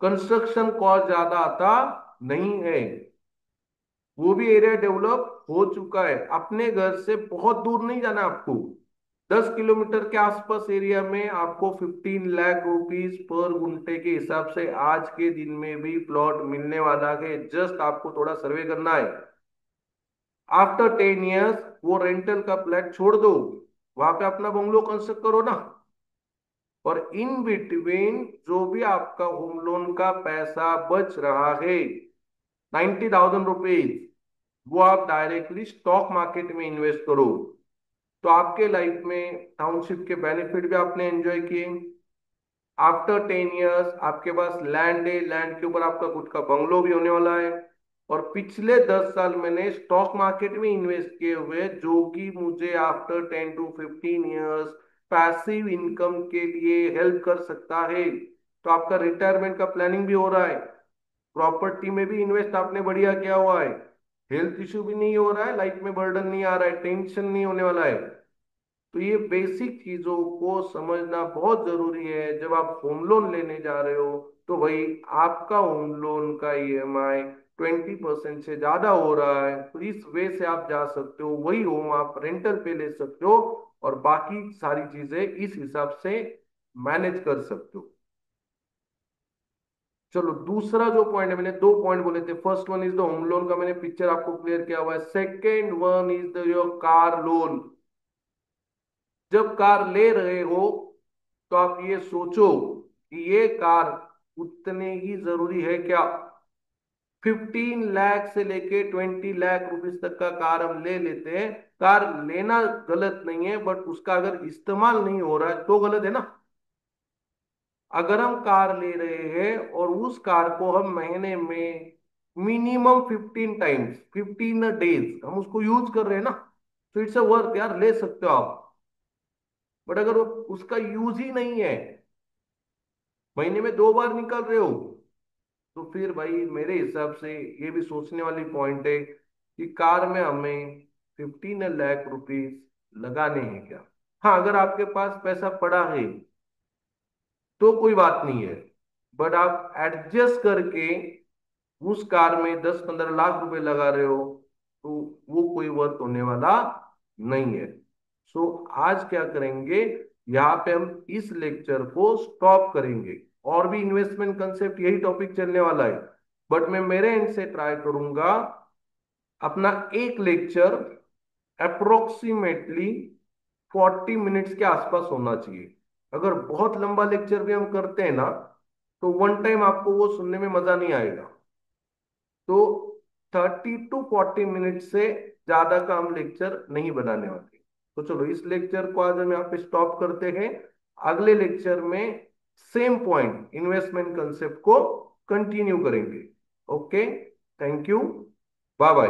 कंस्ट्रक्शन कॉस्ट ज्यादा आता नहीं है, वो भी एरिया डेवलप हो चुका है। अपने घर से बहुत दूर नहीं जाना आपको, 10 किलोमीटर के आसपास एरिया में आपको 15 लाख रुपीज पर गुंठे के हिसाब से आज के दिन में भी प्लॉट मिलने वाला है। जस्ट आपको थोड़ा सर्वे करना है। आफ्टर 10 ईयर्स वो रेंटल का फ्लैट छोड़ दो, वहां पे अपना बंगलो कंस्ट्रक्ट करो ना। और इन बिटवीन जो भी आपका होम लोन का पैसा बच रहा है, 90,000 रुपीज, वो आप डायरेक्टली स्टॉक मार्केट में इन्वेस्ट करो। तो आपके लाइफ में टाउनशिप के बेनिफिट भी आपने एंजॉय किए। आफ्टर 10 इयर्स आपके पास लैंड है, लैंड के ऊपर आपका खुद का बंगलो भी होने वाला है। और पिछले 10 साल मैंने स्टॉक मार्केट में इन्वेस्ट किए हुए, जो कि मुझे after 10 to 15 years passive income के लिए हेल्प कर सकता है। तो आपका रिटायरमेंट का प्लानिंग भी हो रहा है, प्रॉपर्टी में भी इन्वेस्ट आपने बढ़िया किया हुआ है, हेल्थ इश्यू भी नहीं हो रहा है, लाइफ में बर्डन नहीं आ रहा है, टेंशन नहीं होने वाला है। तो ये बेसिक चीजों को समझना बहुत जरूरी है जब आप होम लोन लेने जा रहे हो। तो भाई, आपका होम लोन का ईएमआई 20% से ज्यादा हो रहा है, तो इस वे से आप जा सकते हो, वही होम आप रेंटल पे ले सकते हो और बाकी सारी चीजें इस हिसाब से मैनेज कर सकते हो। चलो, दूसरा जो पॉइंट है, मैंने दो पॉइंट बोले थे, first one is the home loan का, मैंने पिक्चर आपको क्लियर किया हुआ है। Second one is the your car loan. जब कार ले रहे हो तो आप ये सोचो कि ये कार उतने ही जरूरी है क्या। 15 लाख से लेके 20 लाख रुपीज तक का कार हम ले लेते हैं। कार लेना गलत नहीं है, बट उसका अगर इस्तेमाल नहीं हो रहा है तो गलत है ना। अगर हम कार ले रहे हैं और उस कार को हम महीने में मिनिमम 15 टाइम्स, 15 डेज हम उसको यूज कर रहे हैं ना, तो इट्स अ वर्थ यार, ले सकते हो आप। बट अगर वो उसका यूज ही नहीं है, महीने में 2 बार निकल रहे हो, तो फिर भाई मेरे हिसाब से ये भी सोचने वाली पॉइंट है कि कार में हमें 15 लाख रुपीज लगाने हैं क्या। हाँ, अगर आपके पास पैसा पड़ा है तो कोई बात नहीं है, बट आप एडजस्ट करके उस कार में 10-15 लाख रुपए लगा रहे हो, तो वो कोई वर्क होने वाला नहीं है। सो आज क्या करेंगे, यहाँ पे हम इस लेक्चर को स्टॉप करेंगे। और भी इन्वेस्टमेंट कंसेप्ट, यही टॉपिक चलने वाला है, बट मैं मेरे एंड से ट्राई करूंगा अपना एक लेक्चर अप्रोक्सीमेटली 40 मिनट्स के आसपास होना चाहिए। अगर बहुत लंबा लेक्चर भी हम करते हैं ना, तो वन टाइम आपको वो सुनने में मजा नहीं आएगा। तो 30 to 40 मिनट से ज्यादा का हम लेक्चर नहीं बनाने वाले। तो चलो, इस लेक्चर को आज हम यहाँ पे स्टॉप करते हैं। अगले लेक्चर में सेम पॉइंट, इन्वेस्टमेंट कंसेप्ट को कंटिन्यू करेंगे। Okay, thank you, bye bye.